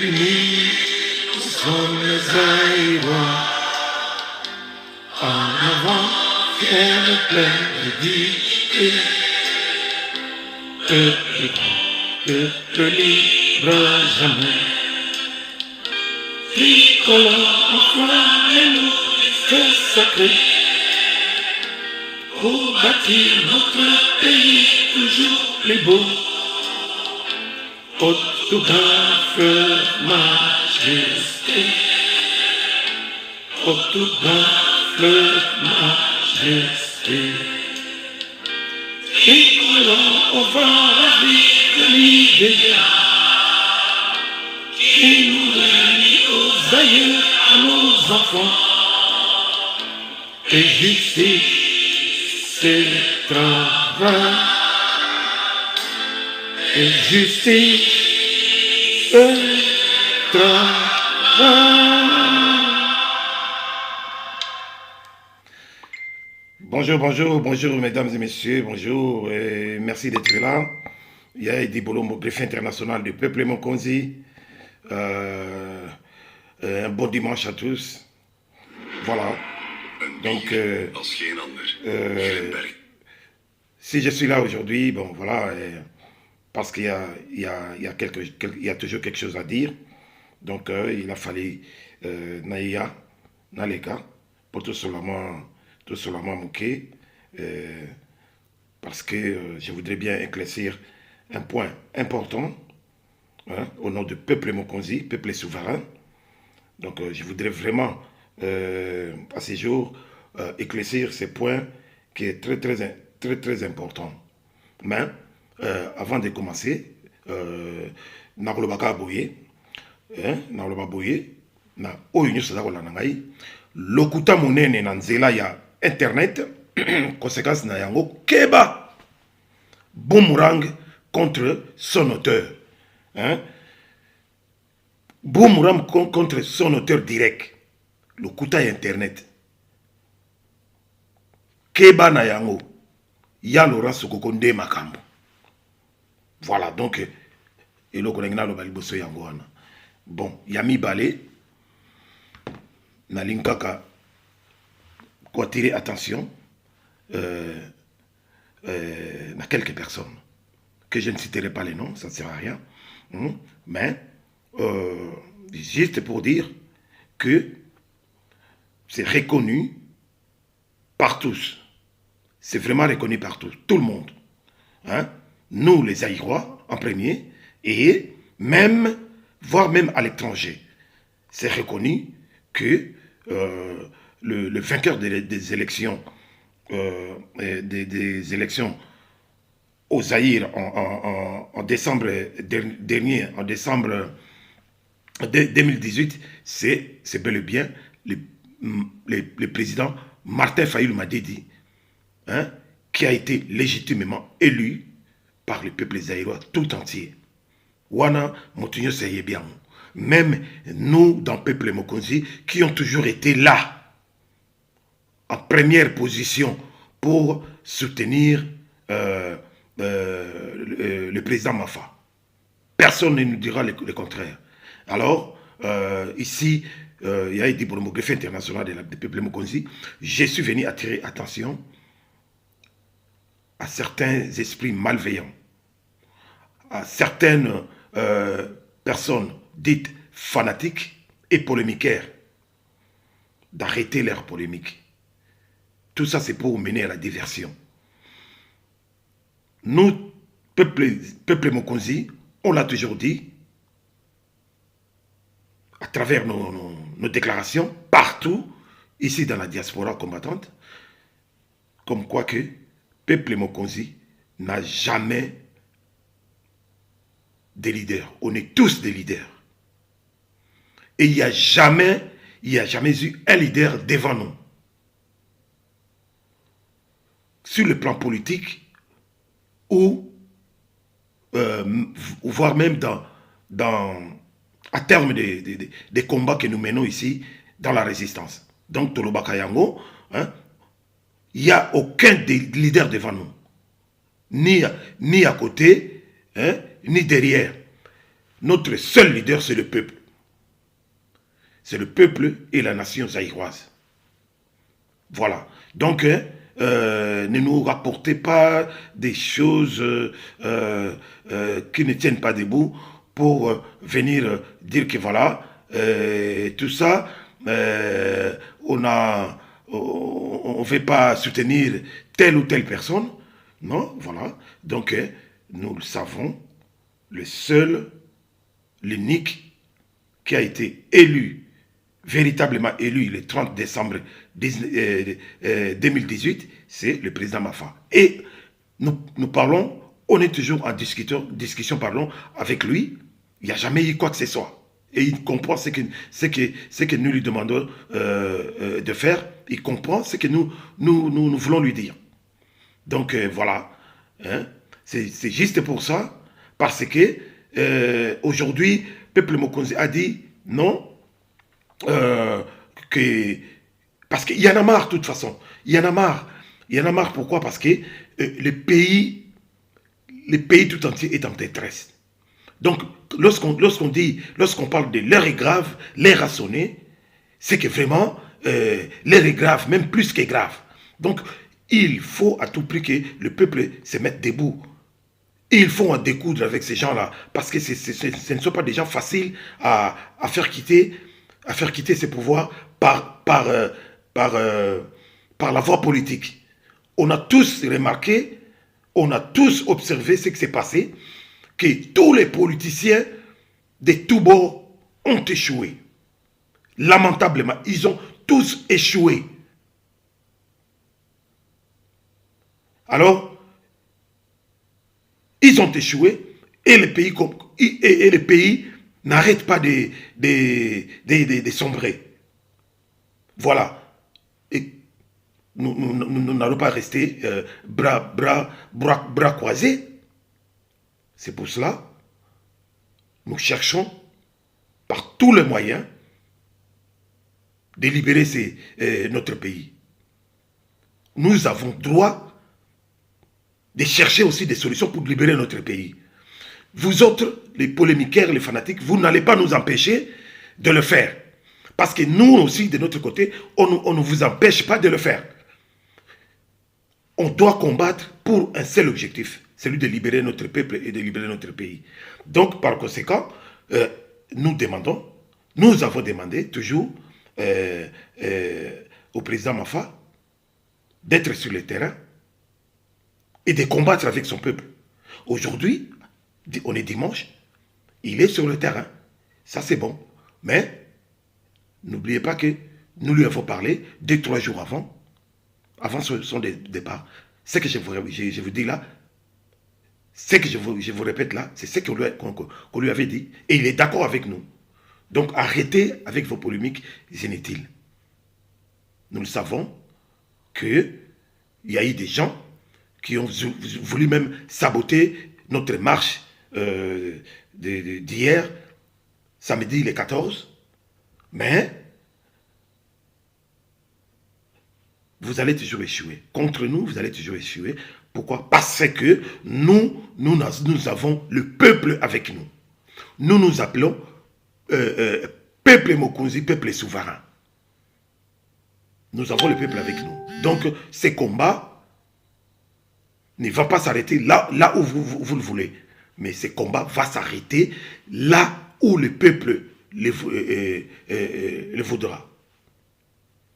Unis sommes les Aïrois. En avant, fiers et pleins de dignité. Peuple libre jamais. Tricolore en flamme et nous, feu sacré. Pour bâtir notre pays toujours plus beau. Autographe majesté. Autographe majesté. Tricolore, on va la vie de l'idéal. Qui nous réunit aux aïeux, à nos enfants. Et justice, c'est le travail. Et justice, c'est le travail. Bonjour mesdames et messieurs, bonjour et merci d'être là. Il y a Eddie Bolombo, greffier international du peuple Mokonzi. Un bon dimanche à tous. Voilà. Donc, si je suis là aujourd'hui, bon voilà, parce qu'il y a toujours quelque chose à dire. Donc, il a fallu Naïa, Naleka, pour tout seulement Mouké, parce que je voudrais bien éclaircir un point important. Hein, au nom du peuple Mokonzi, peuple souverain. Donc je voudrais vraiment, à ce jour, éclaircir ce point qui est très important. Mais, avant de commencer, Nakolobaka Boye, na Oyunyo Sadako Nangai, Lokuta Monene Nanzela ya Internet, conséquence na yango, Keba, boomerang contre son auteur. Hein? Boomerang contre son auteur direct. Le Kouta Internet. Keba na yango. Ya Laurent Sokokonde Makambo. Voilà, donc, et le collègue na baliboso yango wana. Bon, Yami Balé, na linkaka, quoi tirer attention, na quelques personnes, que je ne citerai pas les noms, ça ne sert à rien. Mais, juste pour dire que c'est reconnu par tous. C'est vraiment reconnu par tous, tout le monde. Hein? Nous, les Aïrois, en premier, et même, voire même à l'étranger. C'est reconnu que le vainqueur des élections, des élections au Zaïre en décembre dernier, en décembre 2018, c'est bel et bien le président Martin Fayulu Madidi, hein, qui a été légitimement élu par le peuple zaïrois tout entier. Wana Motunyo Seyebian. Même nous, dans le peuple Mokonzi, qui ont toujours été là, en première position pour soutenir le président Mafa. Personne ne nous dira le contraire. Alors, ici, il y a été pour le greffier international du peuple Mokonzi. Je suis venu attirer attention à certains esprits malveillants, à certaines personnes dites fanatiques et polémiquaires, d'arrêter leur polémique. Tout ça, c'est pour mener à la diversion. Nous, peuple Mokonzi, on l'a toujours dit, à travers nos déclarations, partout, ici dans la diaspora combattante, comme quoi que peuple Mokonzi n'a jamais des leaders. On est tous des leaders. Et il n'y a jamais eu un leader devant nous. Sur le plan politique, ou voire même à terme des combats que nous menons ici dans la résistance. Donc, Toloba Kayango, hein, il n'y a aucun des leaders devant nous. Ni à côté, hein, ni derrière. Notre seul leader, c'est le peuple. C'est le peuple et la nation zaïroise. Voilà. Donc, ne nous rapportez pas des choses qui ne tiennent pas debout pour venir dire que voilà, tout ça, on ne veut pas soutenir telle ou telle personne. Non, voilà. Donc, nous le savons, le seul, l'unique qui a été élu, véritablement élu le 30 décembre 2018, c'est le président Mafa. Et nous parlons, on est toujours en discussion pardon, avec lui. Il n'y a jamais eu quoi que ce soit. Et il comprend ce que nous lui demandons de faire. Il comprend ce que nous voulons lui dire. Donc voilà. Hein? C'est juste pour ça. Parce que aujourd'hui, Peuple Mokonzi a dit non. Parce qu'il y en a marre de toute façon. Il y en a marre. Il y en a marre pourquoi? Parce que le pays tout entier est en détresse. Donc, lorsqu'on parle de l'heure est grave, l'heure a sonné, c'est que vraiment, l'heure est grave, même plus que grave. Donc, il faut à tout prix que le peuple se mette debout. Il faut en découdre avec ces gens-là, parce que ce ne sont pas des gens faciles à faire quitter ces pouvoirs par la voie politique. On a tous remarqué, on a tous observé ce qui s'est passé, que tous les politiciens de tous bords ont échoué. Lamentablement, ils ont tous échoué. Alors, ils ont échoué et le pays, n'arrête pas de sombrer. Voilà. Et nous n'allons pas rester bras croisés. C'est pour cela nous cherchons par tous les moyens de libérer notre pays. Nous avons droit de chercher aussi des solutions pour libérer notre pays. Vous autres, les polémiquaires, les fanatiques, vous n'allez pas nous empêcher de le faire. Parce que nous aussi, de notre côté, on ne vous empêche pas de le faire. On doit combattre pour un seul objectif, celui de libérer notre peuple et de libérer notre pays. Donc, par conséquent, nous avons demandé toujours au président Mafa d'être sur le terrain et de combattre avec son peuple. Aujourd'hui, on est dimanche, il est sur le terrain. Ça, c'est bon. Mais, n'oubliez pas que nous lui avons parlé 2-3 jours avant son départ. Ce que je vous dis là, ce que je vous répète là, c'est ce qu'on lui avait dit. Et il est d'accord avec nous. Donc, arrêtez avec vos polémiques inutiles. Nous le savons qu'il y a eu des gens qui ont voulu même saboter notre marche d'hier, samedi le 14, mais vous allez toujours échouer. Contre nous, vous allez toujours échouer. Pourquoi? Parce que nous avons le peuple avec nous. Nous nous appelons peuple Mokonzi, peuple souverain. Nous avons le peuple avec nous. Donc, ces combats ne vont pas s'arrêter là où vous le voulez. Mais ce combat va s'arrêter là où le peuple le voudra.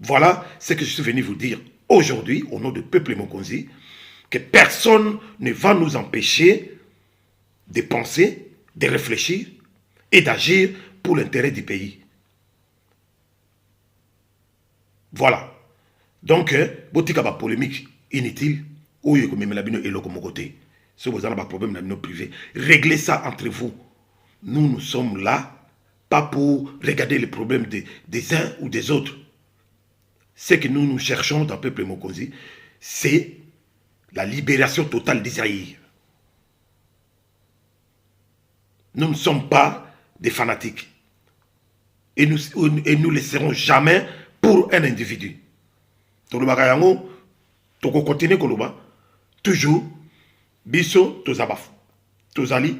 Voilà ce que je suis venu vous dire aujourd'hui, au nom du peuple Mokonzi, que personne ne va nous empêcher de penser, de réfléchir et d'agir pour l'intérêt du pays. Voilà. Donc, botika ba polémique inutile, ou yeko memela bino eloko mokote. Si vous avez un problème dans nos privés, réglez ça entre vous. Nous sommes là, pas pour regarder les problèmes des uns ou des autres. Ce que nous cherchons dans le peuple Mokonzi, c'est la libération totale d'Israël. Nous ne sommes pas des fanatiques. Et nous ne laisserons jamais pour un individu. Toujours, biso tozabaf. Tozali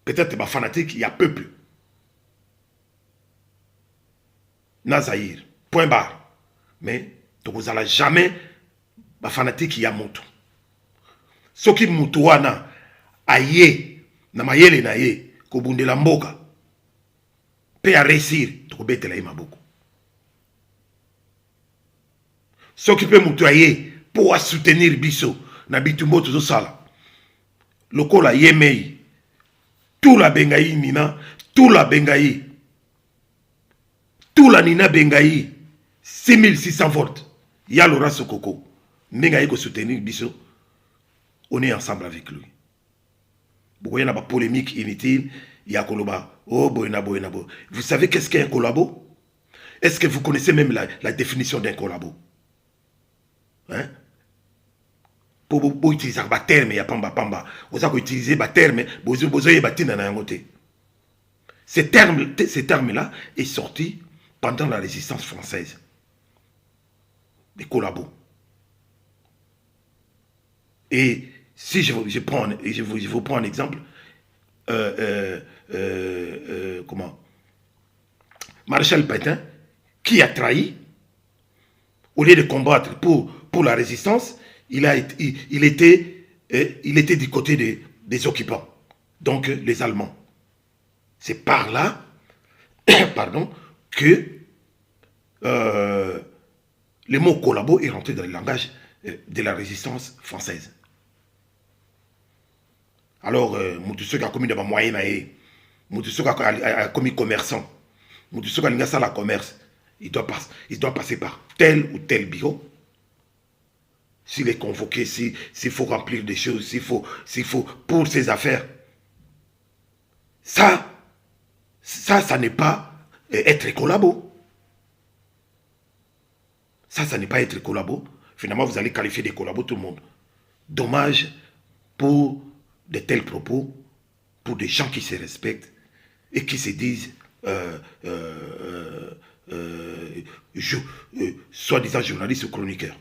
Peut-être ma fanatique, il y a peuple. Nazaïr, point barre. Mais vous n'allez jamais ma fanatique, il y a moto. Ce qui moutoana, aye, na mayele na ye, ko bundela mboka, pe a réussir, to betela ima beaucoup. Ce qui peut moutoyer pour soutenir biso, na bitumbo to sala. Lokola yemei, tout la bengaï nina, tout la bengaï, tout la nina bengaï, 6600 volts. Ya Laura Sokoko, nengaï ko soutenir biso, on est ensemble avec lui. Vous y a une polémique inutile, il y a Koloba, oh boyna boyna bo. Vous savez qu'est-ce qu'est un collabo? Est-ce que vous connaissez même la définition d'un collabo? Hein? Pour utiliser un terme, il y a pamba pamba. Vous avez utilisé un terme, vous avez batina na yangote. Ces termes-là est sorti pendant la résistance française. Des collabos. Et si je vous prends un exemple, comment? Maréchal Pétain, qui a trahi, au lieu de combattre pour la résistance, il était du côté des occupants, donc les Allemands. C'est par là, pardon, que le mot collabo est rentré dans le langage de la résistance française. Alors, Moutoussou a commis de ma moyenne, Moutoussou a commis commerçant, Moutoussou a l'ingassa la commerce, il doit passer par tel ou tel bureau. S'il est convoqué, s'il faut remplir des choses, s'il faut pour ses affaires. Ça n'est pas être collabo. Ça n'est pas être collabo. Finalement, vous allez qualifier des collabos tout le monde. Dommage pour de tels propos, pour des gens qui se respectent et qui se disent soi-disant journalistes ou chroniqueurs.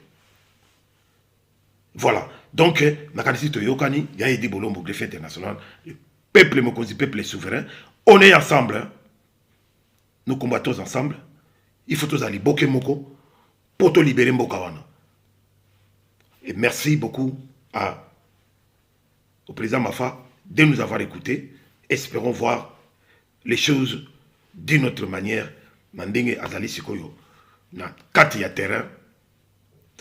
Voilà. Donc, Nakanisi Toyokani, Yaedi Bolombo, greffe international, le peuple Mokonzi, peuple souverain, on est ensemble. Hein. Nous combattons ensemble. Il faut tous aller boke moko pour te libérer Mbokawana. Et merci beaucoup au président Mafa de nous avoir écoutés. Espérons voir les choses d'une autre manière. Mandenge Azali Sikoyo. Na kati ya terrain.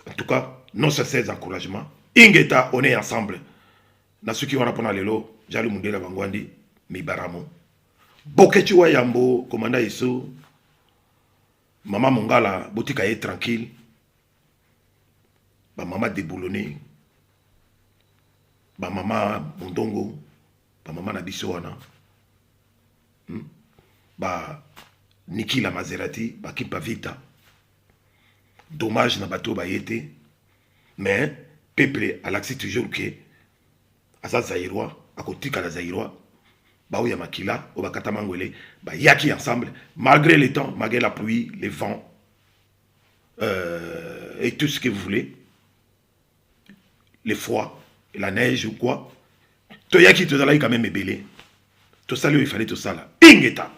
En tout cas, nos sincères encouragements. Ingeta, on est ensemble. Na ceux qui vont répondre à l'élo, Jali Mundela Bangwandi, Mibaramo. Bokechiwa Yambo, commandant Isso, Maman Mongala, Botika est tranquille. Ba maman déboulonnée. Ba maman Mondongo. Ba maman Nabisoana. Ba Niki la Maserati, ba Kipa Vita. Dommage na bateau ba yete. Mais, peuple a l'accès toujours que Asa Zaïrois, à côté de la Zaïrois, Baouya Makila, Obakata Mangwele, Yaki ensemble, malgré les temps, malgré la pluie, les vents, et tout ce que vous voulez, les froids, la neige ou quoi, Toyaki Tozala quand même est belé. Tout ça, il fallait tout ça là. Ingeta!